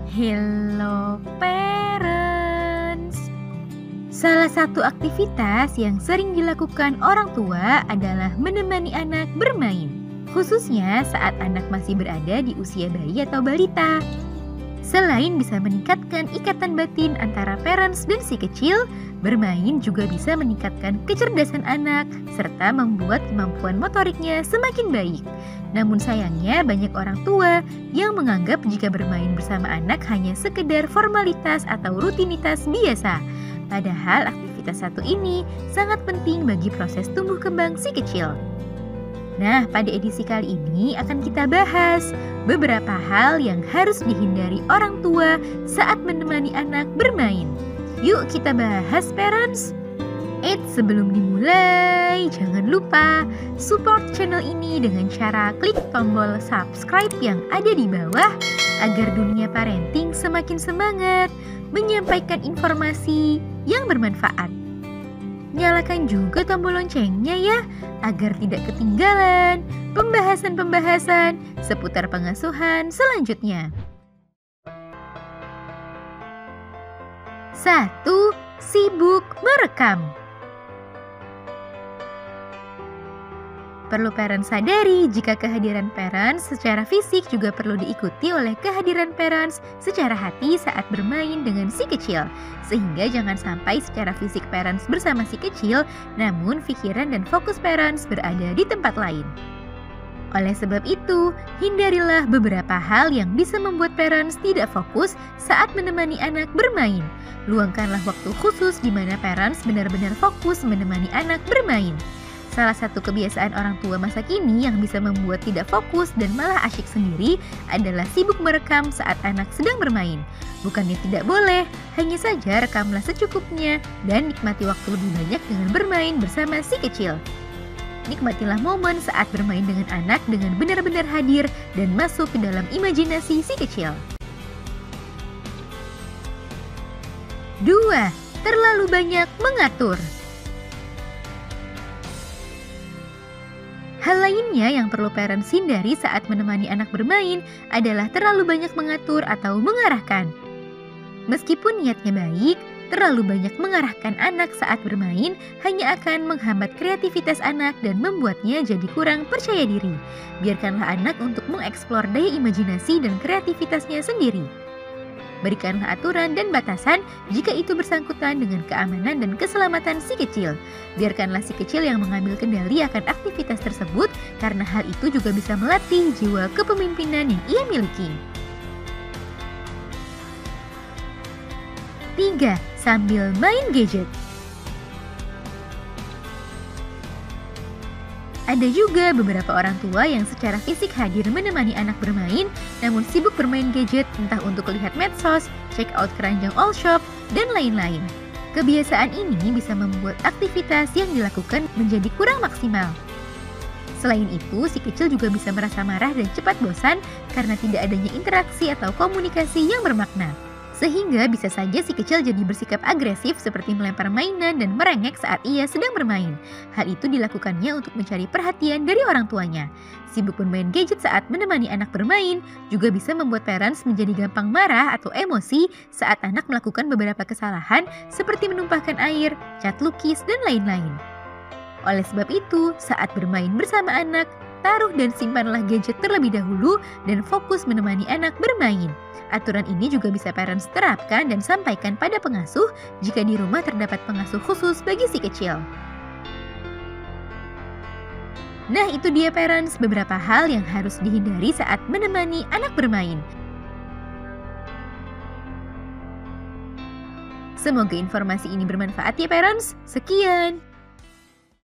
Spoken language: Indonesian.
Hello parents. Salah satu aktivitas yang sering dilakukan orang tua adalah menemani anak bermain, khususnya saat anak masih berada di usia bayi atau balita. Selain bisa meningkatkan ikatan batin antara parents dan si kecil, bermain juga bisa meningkatkan kecerdasan anak serta membuat kemampuan motoriknya semakin baik. Namun sayangnya banyak orang tua yang menganggap jika bermain bersama anak hanya sekedar formalitas atau rutinitas biasa. Padahal aktivitas satu ini sangat penting bagi proses tumbuh kembang si kecil. Nah, pada edisi kali ini akan kita bahas beberapa hal yang harus dihindari orang tua saat menemani anak bermain. Yuk kita bahas parents. Sebelum dimulai, jangan lupa support channel ini dengan cara klik tombol subscribe yang ada di bawah agar dunia parenting semakin semangat menyampaikan informasi yang bermanfaat. Nyalakan juga tombol loncengnya ya, agar tidak ketinggalan pembahasan-pembahasan seputar pengasuhan selanjutnya. 1. Sibuk merekam. Perlu parents sadari jika kehadiran parents secara fisik juga perlu diikuti oleh kehadiran parents secara hati saat bermain dengan si kecil. Sehingga jangan sampai secara fisik parents bersama si kecil, namun pikiran dan fokus parents berada di tempat lain. Oleh sebab itu, hindarilah beberapa hal yang bisa membuat parents tidak fokus saat menemani anak bermain. Luangkanlah waktu khusus di mana parents benar-benar fokus menemani anak bermain. Salah satu kebiasaan orang tua masa kini yang bisa membuat tidak fokus dan malah asyik sendiri adalah sibuk merekam saat anak sedang bermain. Bukannya tidak boleh, hanya saja rekamlah secukupnya dan nikmati waktu lebih banyak dengan bermain bersama si kecil. Nikmatilah momen saat bermain dengan anak dengan benar-benar hadir dan masuk ke dalam imajinasi si kecil. 2. Terlalu banyak mengatur. Hal lainnya yang perlu parents hindari saat menemani anak bermain adalah terlalu banyak mengatur atau mengarahkan. Meskipun niatnya baik, terlalu banyak mengarahkan anak saat bermain hanya akan menghambat kreativitas anak dan membuatnya jadi kurang percaya diri. Biarkanlah anak untuk mengeksplor daya imajinasi dan kreativitasnya sendiri. Berikanlah aturan dan batasan jika itu bersangkutan dengan keamanan dan keselamatan si kecil. Biarkanlah si kecil yang mengambil kendali akan aktivitas tersebut karena hal itu juga bisa melatih jiwa kepemimpinan yang ia miliki. 3. Sambil main gadget. Ada juga beberapa orang tua yang secara fisik hadir menemani anak bermain, namun sibuk bermain gadget entah untuk lihat medsos, check out keranjang all shop, dan lain-lain. Kebiasaan ini bisa membuat aktivitas yang dilakukan menjadi kurang maksimal. Selain itu, si kecil juga bisa merasa marah dan cepat bosan karena tidak adanya interaksi atau komunikasi yang bermakna. Sehingga bisa saja si kecil jadi bersikap agresif seperti melempar mainan dan merengek saat ia sedang bermain. Hal itu dilakukannya untuk mencari perhatian dari orang tuanya. Sibuk bermain gadget saat menemani anak bermain juga bisa membuat parents menjadi gampang marah atau emosi saat anak melakukan beberapa kesalahan seperti menumpahkan air, cat lukis, dan lain-lain. Oleh sebab itu, saat bermain bersama anak, taruh dan simpanlah gadget terlebih dahulu dan fokus menemani anak bermain. Aturan ini juga bisa parents terapkan dan sampaikan pada pengasuh jika di rumah terdapat pengasuh khusus bagi si kecil. Nah, itu dia parents beberapa hal yang harus dihindari saat menemani anak bermain. Semoga informasi ini bermanfaat ya parents. Sekian.